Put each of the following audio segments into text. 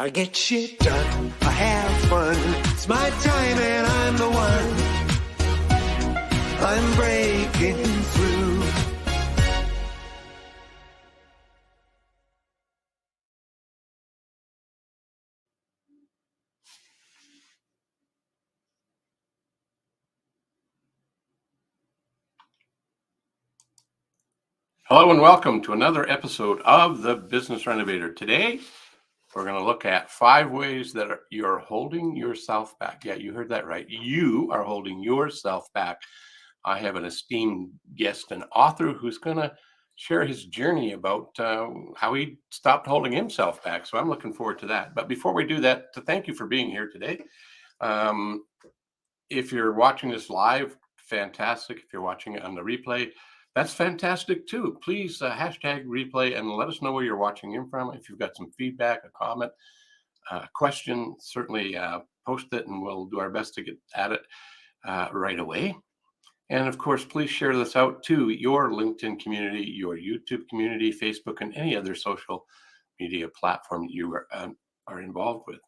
I get shit done, I have fun. It's my time and I'm the one. I'm breaking through. Hello and welcome to another episode of The Business Renovator. Today, we're going to look at 5 ways that you're holding yourself back. Yeah, you heard that right. You are holding yourself back. I have an esteemed guest and author who's going to share his journey about how he stopped holding himself back. So I'm looking forward to that. But before we do that, to thank you for being here today. If you're watching this live, fantastic. If you're watching it on the replay, that's fantastic too. Please hashtag replay and let us know where you're watching in from. If you've got some feedback, a comment, a question, certainly post it and we'll do our best to get at it right away. And of course, please share this out to your LinkedIn community, your YouTube community, Facebook, and any other social media platform you are involved with.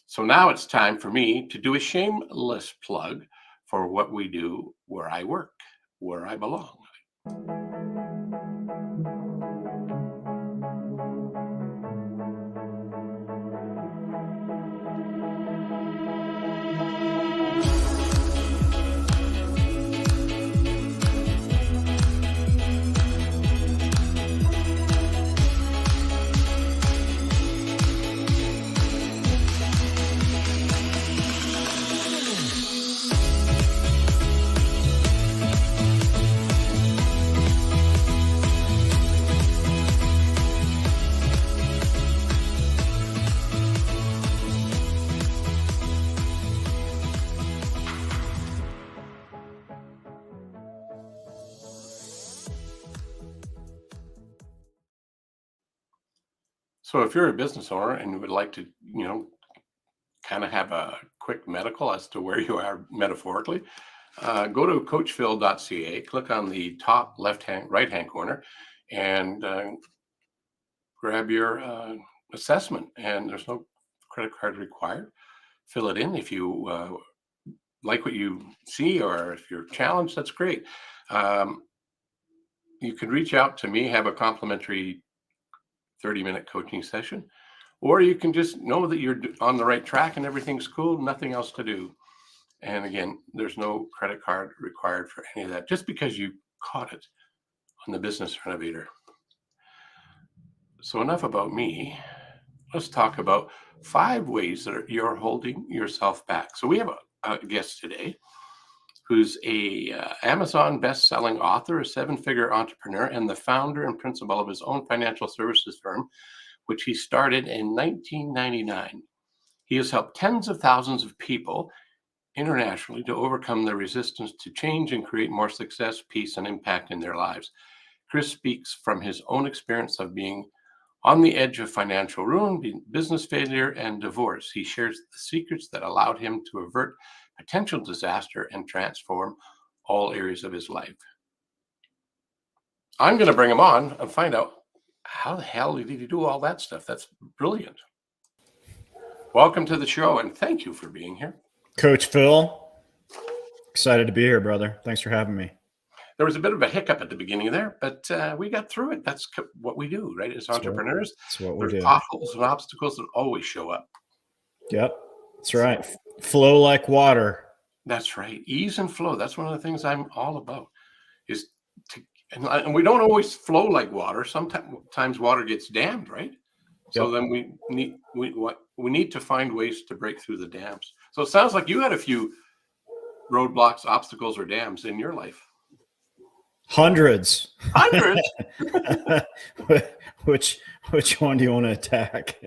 So now it's time for me to do a shameless plug for what we do where I work, where I belong. So if you're a business owner and you would like to, kind of have a quick medical as to where you are metaphorically, go to coachphil.ca, click on the top right-hand corner and grab your assessment. And there's no credit card required. Fill it in if you like what you see, or if you're challenged, that's great. You can reach out to me, have a complimentary 30-minute coaching session, or you can just know that you're on the right track and everything's cool, nothing else to do. And again, there's no credit card required for any of that, just because you caught it on the Business Renovator. So enough about me. Let's talk about 5 ways that you're holding yourself back. So we have a guest today who's a Amazon best-selling author, a 7-figure entrepreneur, and the founder and principal of his own financial services firm, which he started in 1999. He has helped tens of thousands of people internationally to overcome their resistance to change and create more success, peace, and impact in their lives. Chris speaks from his own experience of being on the edge of financial ruin, business failure, and divorce. He shares the secrets that allowed him to avert potential disaster and transform all areas of his life. I'm going to bring him on and find out how the hell did he do all that stuff. That's brilliant. Welcome to the show, and thank you for being here. Coach Phil, excited to be here, brother. Thanks for having me. There was a bit of a hiccup at the beginning there, but we got through it. That's what we do, right? As entrepreneurs, that's what we do. There's potholes and obstacles that always show up. Yep, that's right. Flow like water. That's right. Ease and flow. That's one of the things I'm all about. And we don't always flow like water. Sometimes water gets dammed, right? So then we need to find ways to break through the dams. So it sounds like you had a few roadblocks, obstacles, or dams in your life. Hundreds. Which one do you want to attack?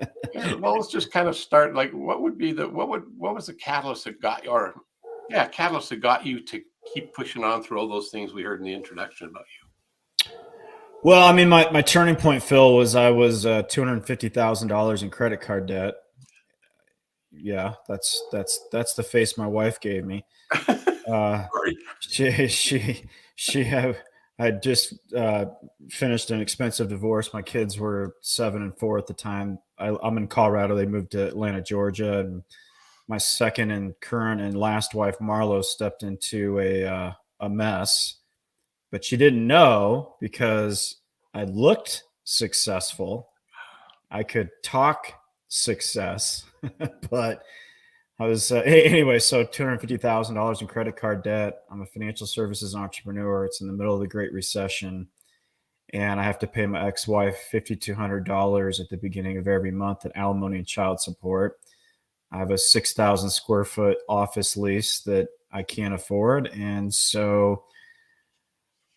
Well, let's just kind of start. Like, what was the catalyst that got you to keep pushing on through all those things we heard in the introduction about you? Well, I mean, my turning point, Phil, was I was $250,000 in credit card debt. Yeah, that's the face my wife gave me. She I just finished an expensive divorce. My kids were 7 and 4 at the time. I'm in Colorado. They moved to Atlanta, Georgia, and my second and current and last wife, Marlo, stepped into a mess, but she didn't know because I looked successful. I could talk success, but I was anyway. So $250,000 in credit card debt. I'm a financial services entrepreneur. It's in the middle of the Great Recession, and I have to pay my ex-wife $5,200 at the beginning of every month in alimony and child support. I have a 6,000 square foot office lease that I can't afford, and so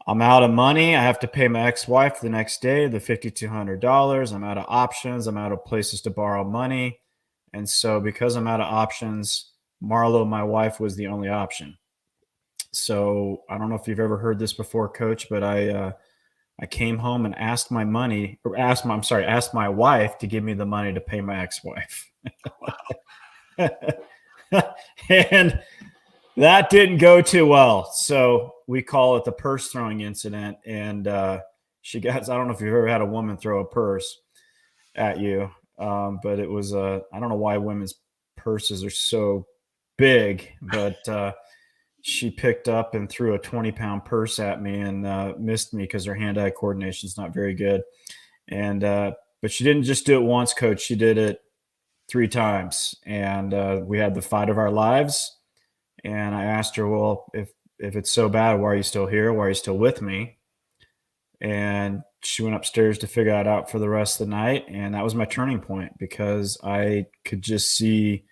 I'm out of money. I have to pay my ex-wife the next day the $5,200. I'm out of options. I'm out of places to borrow money. And so because I'm out of options, Marlo, my wife, was the only option. So I don't know if you've ever heard this before, Coach, but I came home and asked my wife to give me the money to pay my ex-wife. And that didn't go too well. So we call it the purse throwing incident. And I don't know if you've ever had a woman throw a purse at you, but it was, I don't know why women's purses are so big, but she picked up and threw a 20-pound purse at me and missed me because her hand-eye coordination is not very good. And, but she didn't just do it once, Coach. She did it 3 times. And we had the fight of our lives. And I asked her, well, if it's so bad, why are you still here? Why are you still with me? And she went upstairs to figure that out for the rest of the night. And that was my turning point because I could just see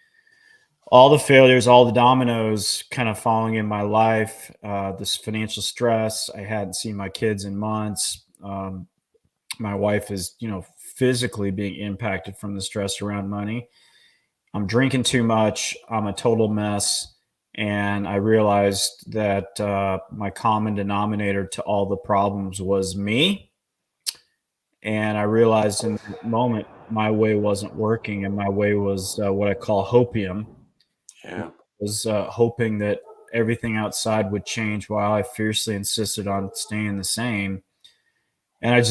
all the failures, all the dominoes kind of falling in my life, this financial stress. I hadn't seen my kids in months. My wife is, physically being impacted from the stress around money. I'm drinking too much. I'm a total mess. And I realized that my common denominator to all the problems was me. And I realized in that moment, my way wasn't working, and my way was what I call hopium. Yeah. I was hoping that everything outside would change while I fiercely insisted on staying the same. And I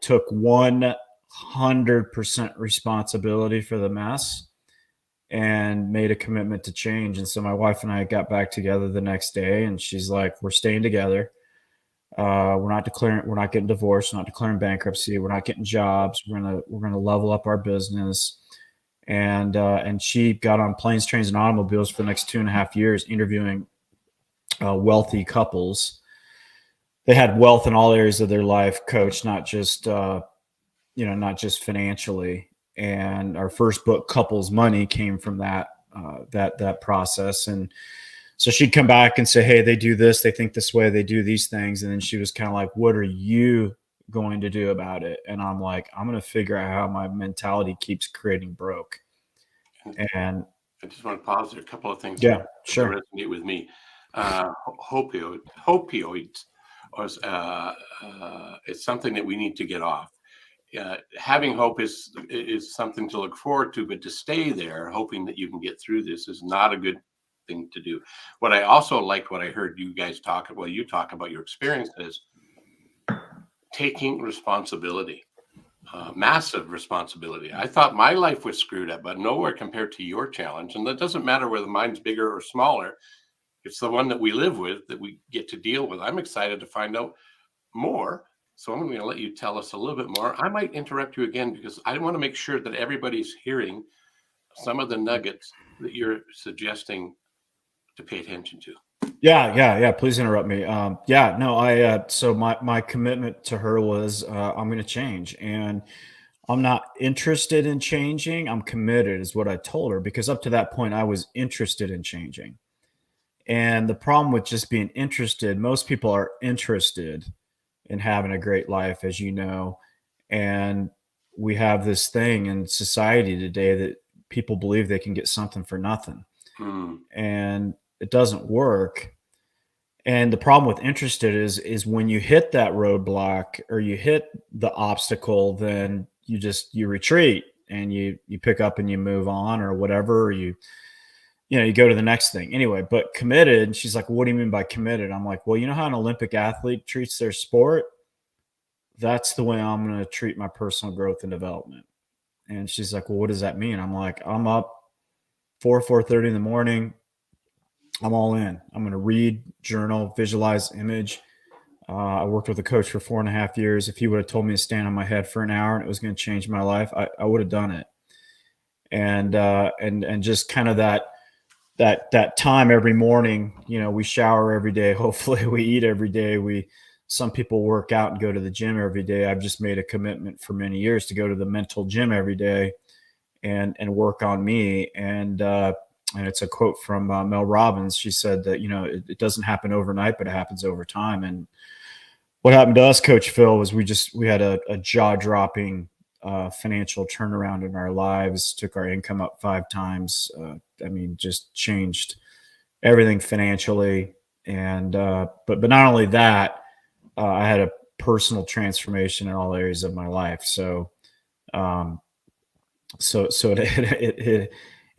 took 100% responsibility for the mess and made a commitment to change. And so my wife and I got back together the next day, and she's like, we're staying together. We're not getting divorced. We're not declaring bankruptcy. We're not getting jobs. We're going to level up our business. And she got on planes, trains, and automobiles for the next 2.5 years, interviewing wealthy couples. They had wealth in all areas of their life, Coach, not just financially. And our first book, Couples Money, came from that process. And so she'd come back and say, hey, they do this, they think this way, they do these things. And then she was kind of like, what are you going to do about it? And I'm like, I'm going to figure out how my mentality keeps creating broke. And I just want to pause there. A couple of things Yeah, sure. that resonate with me. Opioids was it's something that we need to get off. Having hope is something to look forward to, but to stay there hoping that you can get through this is not a good thing to do. What I also liked, what I heard you guys talk about, you talk about your experiences, taking responsibility, massive responsibility. I thought my life was screwed up, but nowhere compared to your challenge. And that doesn't matter whether mine's bigger or smaller. It's the one that we live with that we get to deal with. I'm excited to find out more. So I'm going to let you tell us a little bit more. I might interrupt you again because I want to make sure that everybody's hearing some of the nuggets that you're suggesting to pay attention to. Yeah. Please interrupt me. So my commitment to her was I'm going to change, and I'm not interested in changing. I'm committed, is what I told her, because up to that point I was interested in changing. And the problem with just being interested, most people are interested in having a great life, as you know. And we have this thing in society today that people believe they can get something for nothing. And it doesn't work. And the problem with interested is when you hit that roadblock or you hit the obstacle, then you retreat and you pick up and you move on or whatever. you go to the next thing anyway. But committed, she's like, well, what do you mean by committed? I'm like, well, you know how an Olympic athlete treats their sport? That's the way I'm going to treat my personal growth and development. And she's like, well, what does that mean? I'm like, I'm up 4:30 in the morning. I'm all in. I'm going to read, journal, visualize, image. I worked with a coach for 4.5 years. If he would have told me to stand on my head for an hour and it was going to change my life, I would have done it. And just kind of that time every morning, we shower every day. Hopefully we eat every day. Some people work out and go to the gym every day. I've just made a commitment for many years to go to the mental gym every day and work on me. And it's a quote from Mel Robbins. She said that, it doesn't happen overnight, but it happens over time. And what happened to us, Coach Phil, was we had a jaw-dropping financial turnaround in our lives, took our income up 5 times. Just changed everything financially. And but not only that, I had a personal transformation in all areas of my life. So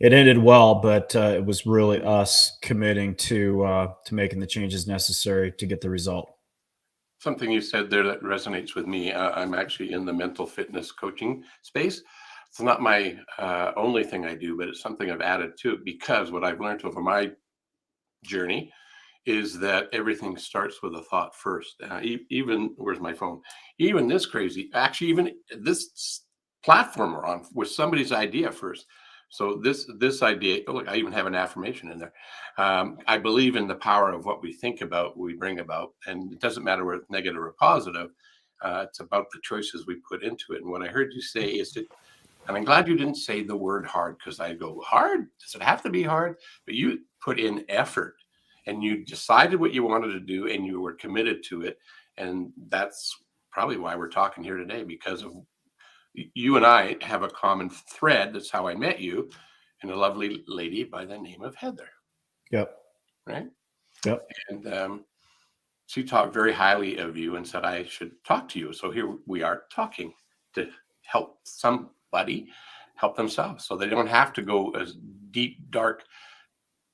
it ended well, but it was really us committing to making the changes necessary to get the result. Something you said there that resonates with me. I'm actually in the mental fitness coaching space. It's not my only thing I do, but it's something I've added to it, because what I've learned over my journey is that everything starts with a thought first. Even, where's my phone? Even this crazy, actually, even this platform we're on was somebody's idea first. So this idea, look, I even have an affirmation in there. I believe in the power of what we think about, we bring about, and it doesn't matter whether it's negative or positive. It's about the choices we put into it. And what I heard you say is that, and I'm glad you didn't say the word hard, because I go, hard? Does it have to be hard? But you put in effort, and you decided what you wanted to do, and you were committed to it. And that's probably why we're talking here today, because of you and I have a common thread. That's how I met you, and a lovely lady by the name of Heather. Yep. Right. Yep. And she talked very highly of you and said I should talk to you. So here we are talking to help somebody help themselves, so they don't have to go as deep, dark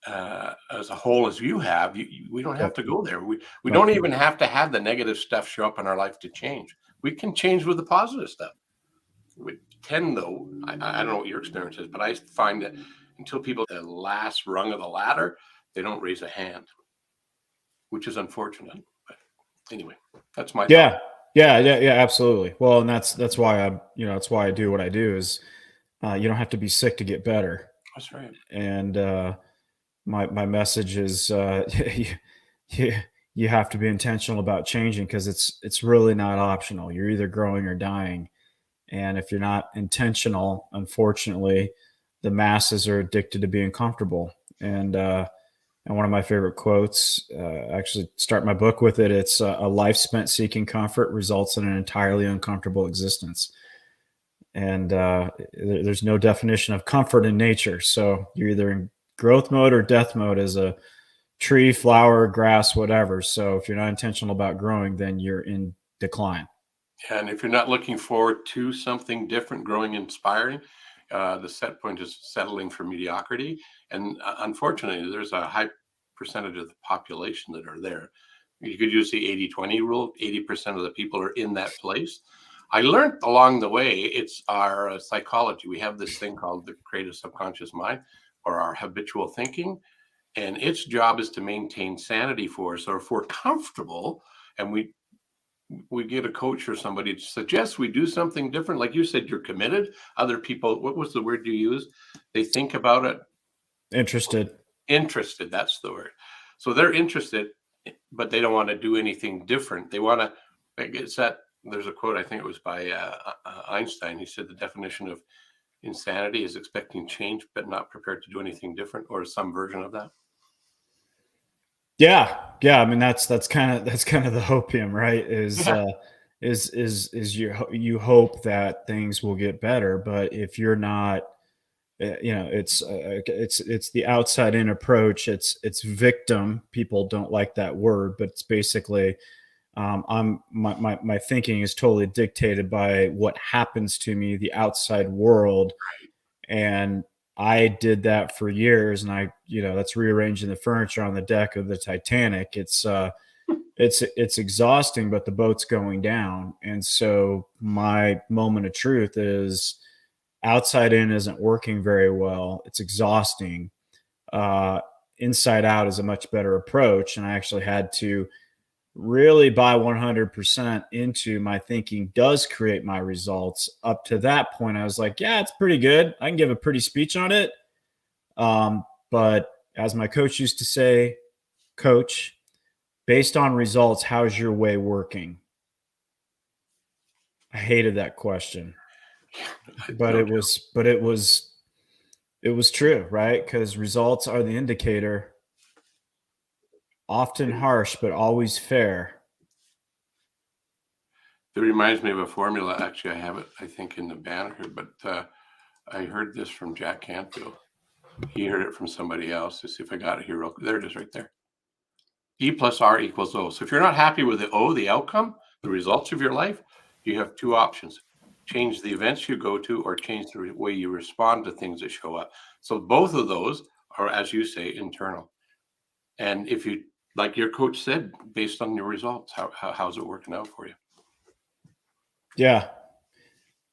as a hole as you have. We don't have to go there. We don't even have to have the negative stuff show up in our life to change. We can change with the positive stuff. We tend, though, I don't know what your experience is, but I find that until people at the last rung of the ladder, they don't raise a hand, which is unfortunate. But anyway, that's my Yeah. thought. Yeah, absolutely. Well, and that's why that's why I do what I do. Is you don't have to be sick to get better. That's right. And my message is you have to be intentional about changing, because it's really not optional. You're either growing or dying. And if you're not intentional, unfortunately, the masses are addicted to being comfortable. And one of my favorite quotes, actually start my book with it. It's a life spent seeking comfort results in an entirely uncomfortable existence. And there's no definition of comfort in nature. So you're either in growth mode or death mode as a tree, flower, grass, whatever. So if you're not intentional about growing, then you're in decline. And if you're not looking forward to something different, growing, inspiring, the set point is settling for mediocrity. And unfortunately, there's a high percentage of the population that are there. You could use the 80-20 rule. 80% of the people are in that place. I learned along the way, it's our psychology. We have this thing called the creative subconscious mind, or our habitual thinking. And its job is to maintain sanity for us. Or if we're comfortable and we get a coach or somebody to suggest we do something different, like you said, you're committed. Other people, what was the word you used? They think about it. Interested, that's the word. So they're interested, but they don't want to do anything different. They want to, it's that, there's a quote, I think it was by Einstein. He said the definition of insanity is expecting change but not prepared to do anything different, or some version of that. Yeah. I mean, that's kind of the hopium, right? Is you hope that things will get better, but if you're not, it's the outside in approach. It's victim. People don't like that word, but it's basically, my thinking is totally dictated by what happens to me, the outside world, and I did that for years, and that's rearranging the furniture on the deck of the Titanic. It's exhausting, but the boat's going down. And so my moment of truth is outside in isn't working very well. It's exhausting. Uh, Inside out is a much better approach. And I actually had to really buy 100% into my thinking does create my results. Up to that point, I was like, yeah, it's pretty good. I can give a pretty speech on it. But as my coach used to say, coach, based on results, how's your way working? I hated that question, but No it was true, right? Because results are the indicator, often harsh, but always fair. It reminds me of a formula. Actually, I have it, I think, in the banner here, but I heard this from Jack Canfield. He heard it from somebody else. Let's see if I got it here. There it is right there. E plus R equals O. So if you're not happy with the O, the outcome, the results of your life, you have two options. Change the events you go to or change the way you respond to things that show up. So both of those are, as you say, internal. And if you, like your coach said, based on your results, how's it working out for you? Yeah.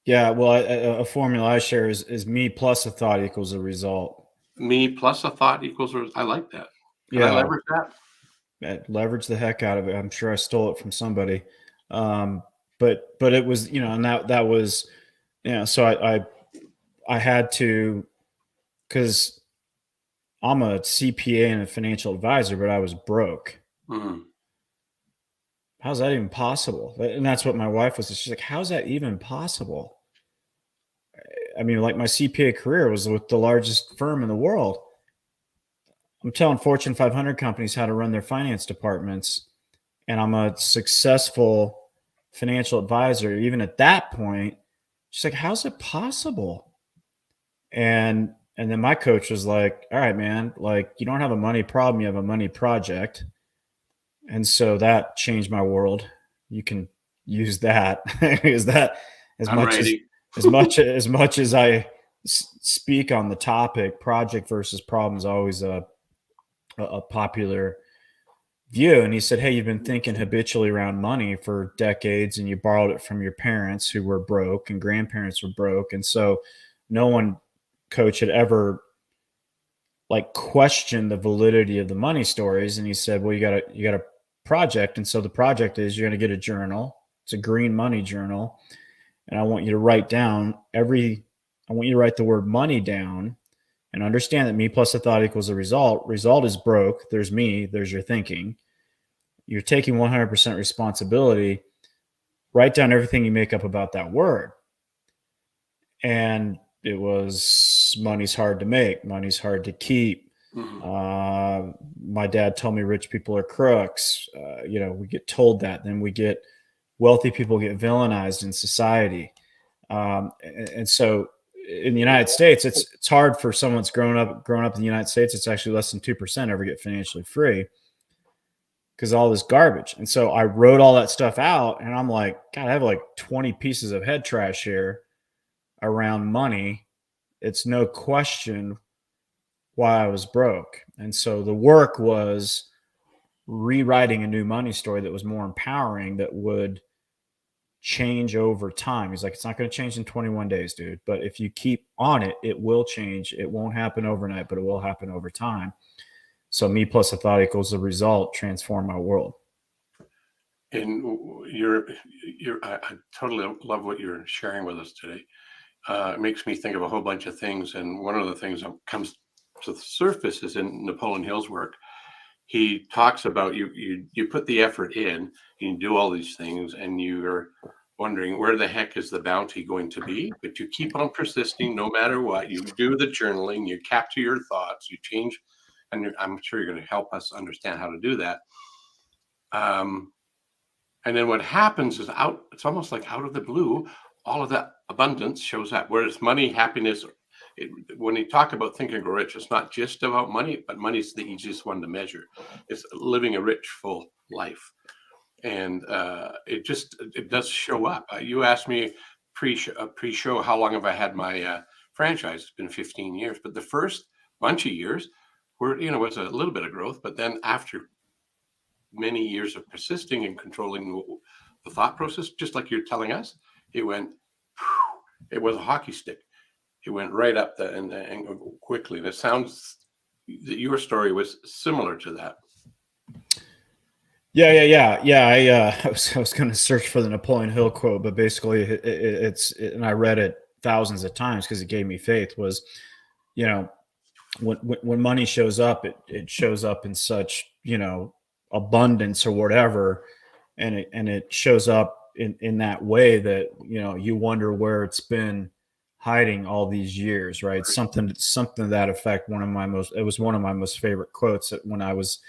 Yeah. Well, a formula I share is me plus a thought equals a result. Me plus a thought equals, I like that. Can I Yeah. leverage that? Leverage the heck out of it. I'm sure I stole it from somebody. But it was, and that was, so I had to, because I'm a CPA and a financial advisor, but I was broke. Mm. How's that even possible? And that's what my wife was. She's like, how's that even possible? I mean, like my CPA career was with the largest firm in the world. I'm telling Fortune 500 companies how to run their finance departments. And I'm a successful financial advisor. Even at that point, she's like, how's it possible? And then my coach was like, all right, man, like you don't have a money problem, you have a money project. And so that changed my world. You can use that. Is that as I'm much ready. as much as I speak on the topic, project versus problem is always a popular view. And he said, hey, you've been thinking habitually around money for decades and you borrowed it from your parents who were broke and grandparents were broke. And so no one, coach, had ever like questioned the validity of the money stories. And he said, well, you got a project. And so the project is you're going to get a journal. It's a green money journal. And I want you to write the word money down and understand that me plus a thought equals a result. Result is broke. There's me, there's your thinking. You're taking 100% responsibility. Write down everything you make up about that word. And it was money's hard to make. Money's hard to keep. Mm-hmm. My dad told me rich people are crooks. We get told that. Then we get wealthy people get villainized in society. And so in the United States, it's hard for someone that's grown up in the United States. It's actually less than 2% ever get financially free because all this garbage. And so I wrote all that stuff out and I'm like, God, I have like 20 pieces of head trash here around money. It's no question why I was broke. And so the work was rewriting a new money story that was more empowering, that would change over time. He's like, it's not going to change in 21 days, dude. But if you keep on it, it will change. It won't happen overnight, but it will happen over time. So me plus a thought equals a result transform my world. And I totally love what you're sharing with us today. It makes me think of a whole bunch of things. And one of the things that comes to the surface is in Napoleon Hill's work. He talks about you put the effort in, you do all these things, and you're wondering where the heck is the bounty going to be, but you keep on persisting no matter what. You do the journaling, you capture your thoughts, you change, and I'm sure you're going to help us understand how to do that. And then what happens is it's almost like out of the blue, all of that abundance shows up. Whereas money, happiness, when you talk about Think and Grow Rich, it's not just about money, but money's the easiest one to measure. It's living a rich, full life. And it does show up. You asked me pre-show how long have I had my franchise. It's been 15 years, but the first bunch of years were, was a little bit of growth. But then after many years of persisting and controlling the thought process, just like you're telling us, it went, it was a hockey stick. It went right up and quickly. And it sounds that your story was similar to that. Yeah. I was going to search for the Napoleon Hill quote, but basically and I read it thousands of times because it gave me faith. Was, when money shows up, it shows up in such, abundance or whatever, and it shows up in that way that you wonder where it's been hiding all these years, right? Something to that effect. It was one of my most favorite quotes. That when I was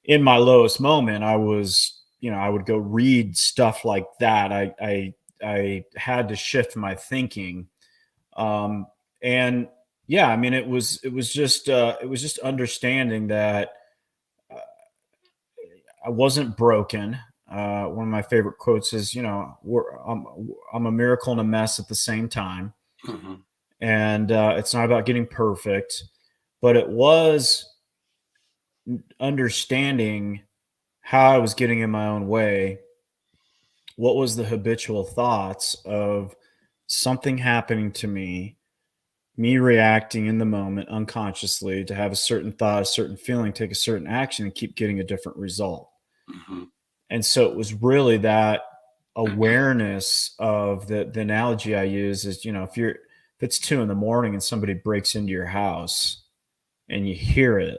in my lowest moment, I would go read stuff like that. I had to shift my thinking, and yeah, I mean, it was just understanding that I wasn't broken. One of my favorite quotes is, I'm a miracle and a mess at the same time. Mm-hmm. And it's not about getting perfect, but it was understanding how I was getting in my own way. What was the habitual thoughts of something happening to me reacting in the moment unconsciously to have a certain thought, a certain feeling, take a certain action, and keep getting a different result. Mm-hmm. And so it was really that awareness of the analogy I use is, if it's 2 a.m. and somebody breaks into your house and you hear it,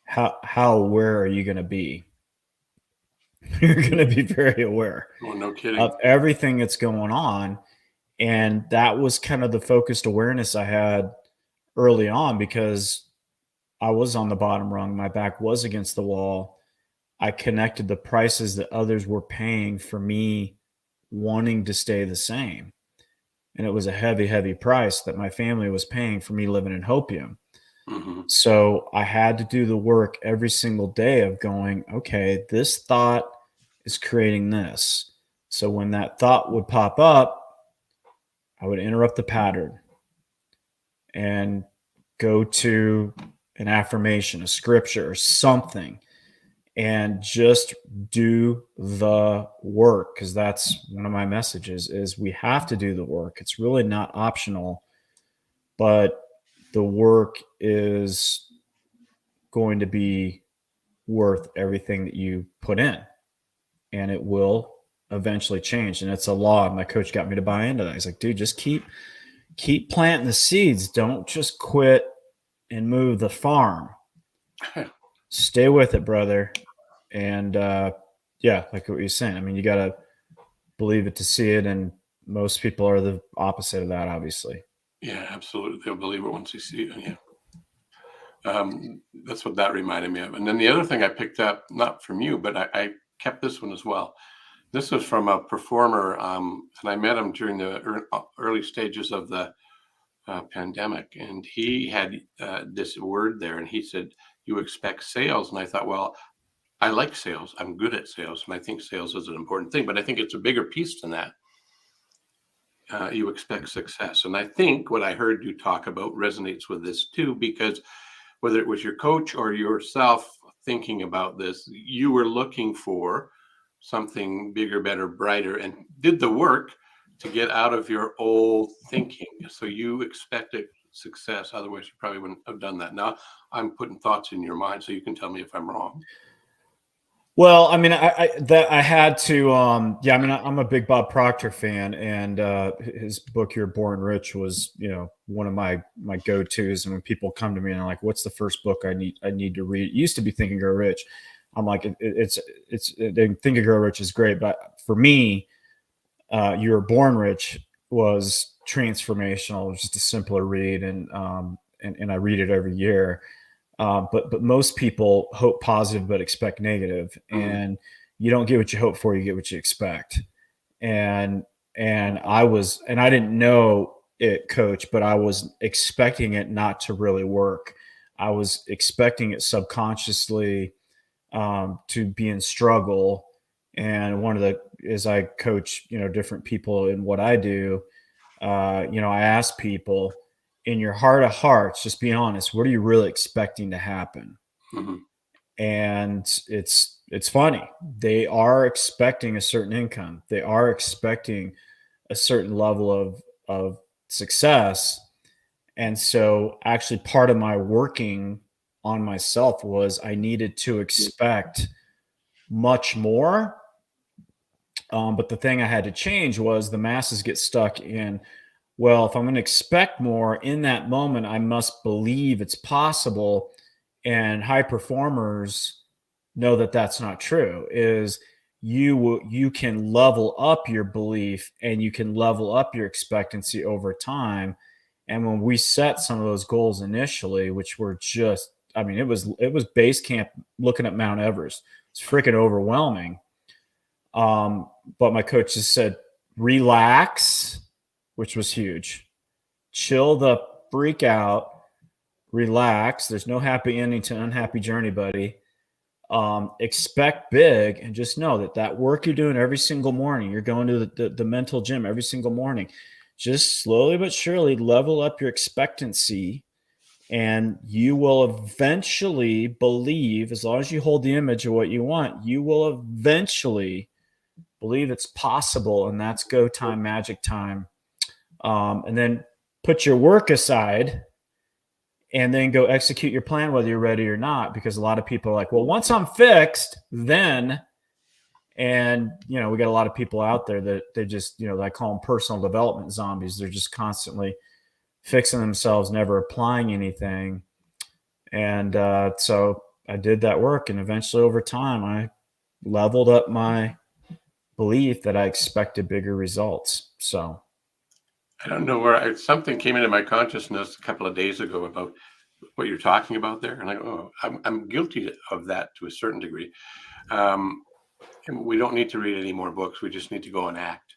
how aware are you going to be? You're going to be very aware no kidding. of everything that's going on. And that was kind of the focused awareness I had early on, because I was on the bottom rung. My back was against the wall. I connected the prices that others were paying for me wanting to stay the same. And it was a heavy, heavy price that my family was paying for me living in Hopium. Mm-hmm. So I had to do the work every single day of going, okay, this thought is creating this. So when that thought would pop up, I would interrupt the pattern and go to an affirmation, a scripture, or something, and just do the work. Because that's one of my messages is we have to do the work. It's really not optional, but the work is going to be worth everything that you put in, and it will eventually change. And it's a law. My coach got me to buy into that. He's like, dude, just keep planting the seeds. Don't just quit and move the farm. Stay with it, brother. And yeah, like what you're saying. I mean, you got to believe it to see it. And most people are the opposite of that, obviously. Yeah, absolutely. They'll believe it once they see it. Yeah. That's what that reminded me of. And then the other thing I picked up, not from you, but I kept this one as well. This was from a performer, and I met him during the early stages of the pandemic, and he had this word there, and he said, "You expect sales," and I thought, well, I like sales. I'm good at sales, and I think sales is an important thing. But I think it's a bigger piece than that. You expect success, and I think what I heard you talk about resonates with this too, because whether it was your coach or yourself thinking about this, you were looking for something bigger, better, brighter, and did the work to get out of your old thinking. So you expected success. Otherwise, you probably wouldn't have done that. Now I'm putting thoughts in your mind, so you can tell me if I'm wrong. Well, I mean, I had to, yeah, I mean, I'm a big Bob Proctor fan, and his book "You're Born Rich" was, one of my go-tos. And when people come to me and they're like, "What's the first book I need to read?" It used to be Think and Grow Rich. I'm like, it's Think and Grow Rich is great, but for me, "You Were Born Rich" was transformational. It was just a simpler read, and I read it every year. But most people hope positive but expect negative, and you don't get what you hope for, you get what you expect. And I didn't know it, coach, but I was expecting it not to really work. I was expecting it subconsciously to be in struggle. And as I coach, different people in what I do, I ask people, in your heart of hearts, just be honest. What are you really expecting to happen? Mhm. And it's funny. They are expecting a certain income. They are expecting a certain level of success. And so actually part of my working on myself was I needed to expect much more. But the thing I had to change was the masses get stuck in, well, if I'm going to expect more in that moment, I must believe it's possible. And high performers know that that's not true. Is you can level up your belief and you can level up your expectancy over time. And when we set some of those goals initially, which were just, I mean, it was base camp looking at Mount Everest. It's freaking overwhelming. But my coach just said, relax, which was huge. Chill the freak out, relax. There's no happy ending to an unhappy journey, buddy. Expect big and just know that work you're doing every single morning, you're going to the mental gym every single morning. Just slowly but surely level up your expectancy, and you will eventually believe, as long as you hold the image of what you want, you will eventually believe it's possible. And that's go time, magic time. And then put your work aside and then go execute your plan, whether you're ready or not. Because a lot of people are like, well, once I'm fixed, then, and, we got a lot of people out there that they just, I call them personal development zombies. They're just constantly fixing themselves, never applying anything. And so I did that work. And eventually over time, I leveled up my belief that I expected bigger results. So I don't know where something came into my consciousness a couple of days ago about what you're talking about there, and I'm guilty of that to a certain degree. And we don't need to read any more books. We just need to go and act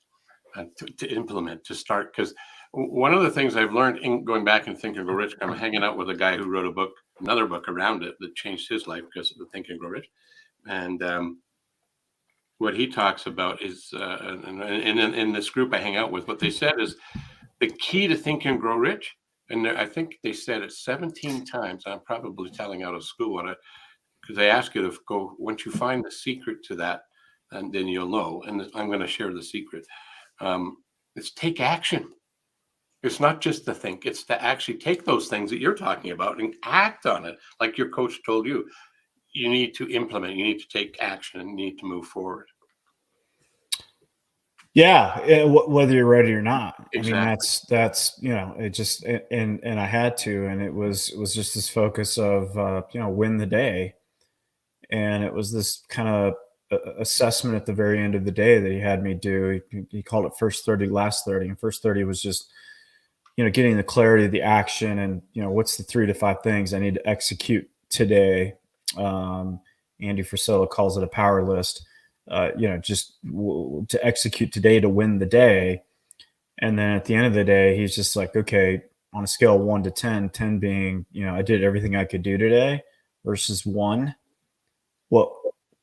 and to implement, to start. Because one of the things I've learned in going back and Think and Grow Rich, I'm hanging out with a guy who wrote another book around it that changed his life because of the Think and Grow Rich. And what he talks about is, and in this group I hang out with, what they said is the key to Think and Grow Rich. And I think they said it 17 times. I'm probably telling out of school because they ask you to go, once you find the secret to that, and then you'll know. And I'm going to share the secret. It's take action. It's not just to think, it's to actually take those things that you're talking about and act on it. Like your coach told you, you need to implement, you need to take action, and you need to move forward. Yeah, whether you're ready or not. Exactly. I mean, that's it just, and I had to, and it was just this focus of win the day, and it was this kind of assessment at the very end of the day that he had me do. He called it first 30, last 30, and first 30 was just getting the clarity of the action, and what's the 3 to 5 things I need to execute today. Andy Frisella calls it a power list. Just to execute today to win the day. And then at the end of the day, he's just like, okay, on a scale of 1 to 10, 10 being, I did everything I could do today versus 1. What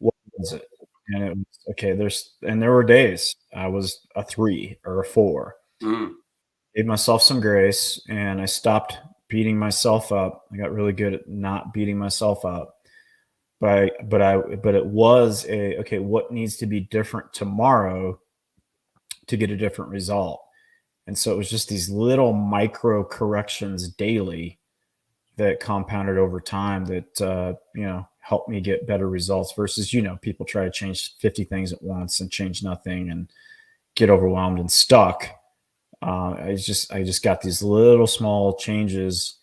was it? And it was, okay, there were days I was a 3 or a 4. Gave myself some grace and I stopped beating myself up. I got really good at not beating myself up. But it was okay, what needs to be different tomorrow to get a different result? And so it was just these little micro corrections daily that compounded over time that helped me get better results versus people try to change 50 things at once and change nothing and get overwhelmed and stuck. I just got these little small changes,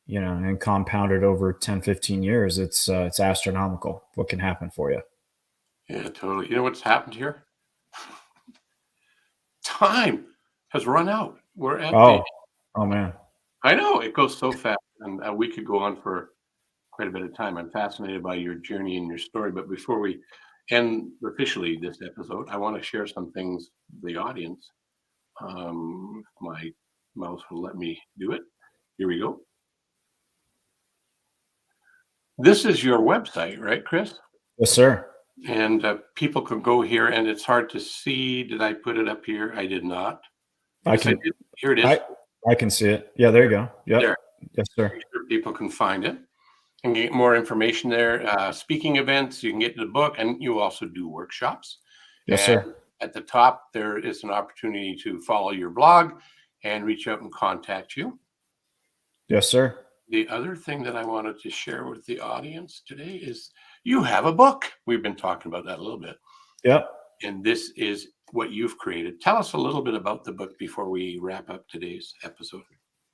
and compounded over 10, 15 years. It's astronomical what can happen for you. Yeah, totally. You know what's happened here? Time has run out. We're at oh man. I know it goes so fast, and we could go on for quite a bit of time. I'm fascinated by your journey and your story. But before we end officially this episode, I want to share some things with the audience. My mouse will let me do it. Here we go. This is your website, right, Chris? Yes, sir. And people can go here, and it's hard to see. Did I put it up here? I did not. I can. Here it is. I can see it. Yeah, there you go. Yep. There. Yes, sir. Sure people can find it and get more information there. Speaking events, you can get the book, and you also do workshops. Yes, And sir. at the top, there is an opportunity to follow your blog and reach out and contact you. Yes, sir. The other thing that I wanted to share with the audience today is you have a book. We've been talking about that a little bit. Yep. And this is what you've created. Tell us a little bit about the book before we wrap up today's episode.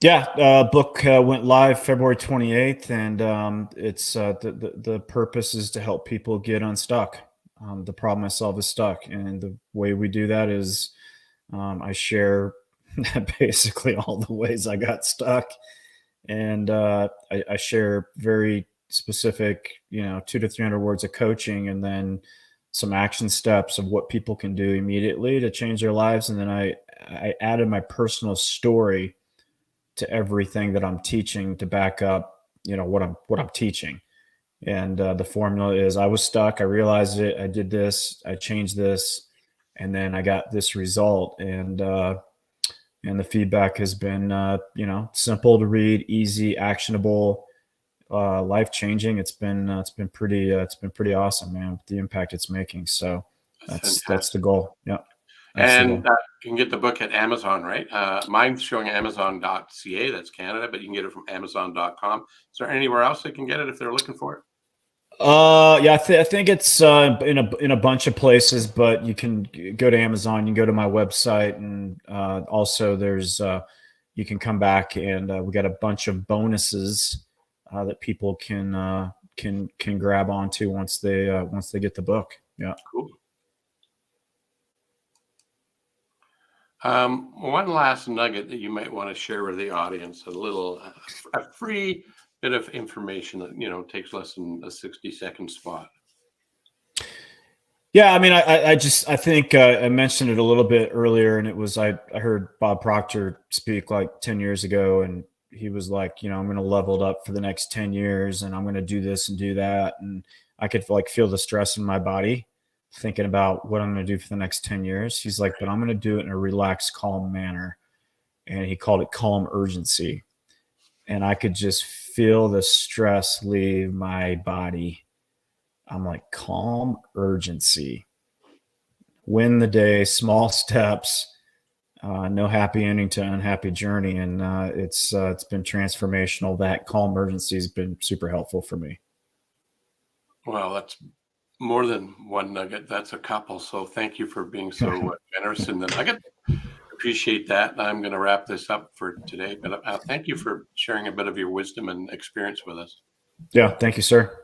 Yeah, book went live February 28th, and it's the purpose is to help people get unstuck. The problem I solve is stuck, and the way we do that is I share basically all the ways I got stuck, and I share very specific, 200 to 300 words of coaching, and then some action steps of what people can do immediately to change their lives, and then I added my personal story to everything that I'm teaching to back up, what I'm teaching. And the formula is: I was stuck, I realized it, I did this, I changed this, and then I got this result. And the feedback has been, simple to read, easy, actionable, life changing. It's been pretty awesome, man. The impact it's making. So that's the goal. Yeah. And you can get the book at Amazon, right? Mine's showing Amazon.ca. That's Canada, but you can get it from Amazon.com. Is there anywhere else they can get it if they're looking for it? Yeah, I think it's in a bunch of places, but you can go to Amazon. You can go to my website, and also there's you can come back, and we got a bunch of bonuses that people can grab onto once they get the book. Yeah, cool. One last nugget that you might want to share with the audience, a free bit of information that, takes less than a 60-second spot. Yeah. I mean, I think I mentioned it a little bit earlier, and it was, I heard Bob Proctor speak like 10 years ago, and he was like, I'm going to level it up for the next 10 years, and I'm going to do this and do that. And I could feel the stress in my body thinking about what I'm going to do for the next 10 years. He's like, but I'm going to do it in a relaxed, calm manner. And he called it calm urgency. And I could just feel the stress leave my body. I'm like, calm urgency. Win the day, small steps, no happy ending to unhappy journey. And it's been transformational. That calm urgency has been super helpful for me. Well, that's more than one nugget. That's a couple. So thank you for being so generous in the nugget. Appreciate that. I'm going to wrap this up for today, but thank you for sharing a bit of your wisdom and experience with us. Yeah. Thank you, sir.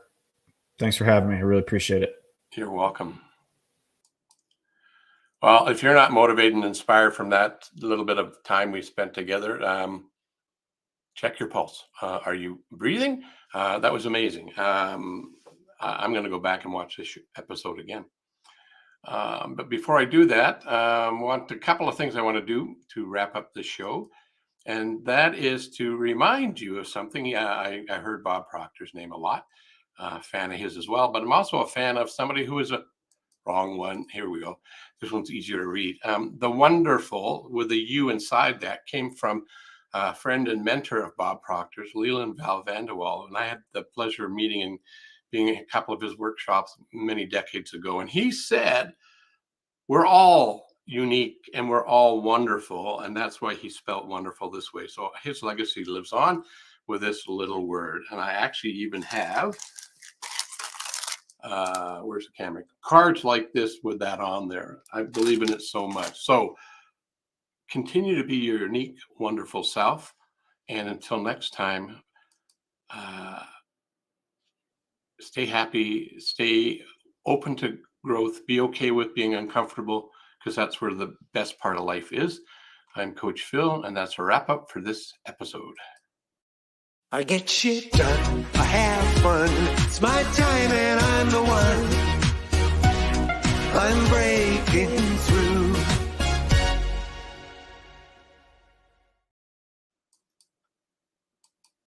Thanks for having me. I really appreciate it. You're welcome. Well, if you're not motivated and inspired from that little bit of time we spent together, check your pulse. Are you breathing? That was amazing. I'm going to go back and watch this episode again. But before I do that, want a couple of things I want to do to wrap up the show. And that is to remind you of something. I heard Bob Proctor's name a lot, fan of his as well, but I'm also a fan of somebody who is a wrong one. Here we go. This one's easier to read. The wonderful with the U inside that came from a friend and mentor of Bob Proctor's, Leland Val Vanderwall. And I had the pleasure of meeting and being in a couple of his workshops many decades ago. And he said, we're all unique and we're all wonderful. And that's why he spelt wonderful this way. So his legacy lives on with this little word. And I actually even have, where's the camera? Cards like this with that on there. I believe in it so much. So continue to be your unique, wonderful self. And until next time, stay happy, stay open to growth, be okay with being uncomfortable, because that's where the best part of life is. I'm Coach Phil, and that's a wrap up for this episode. I get shit done, I have fun, it's my time and I'm the one. I'm breaking through.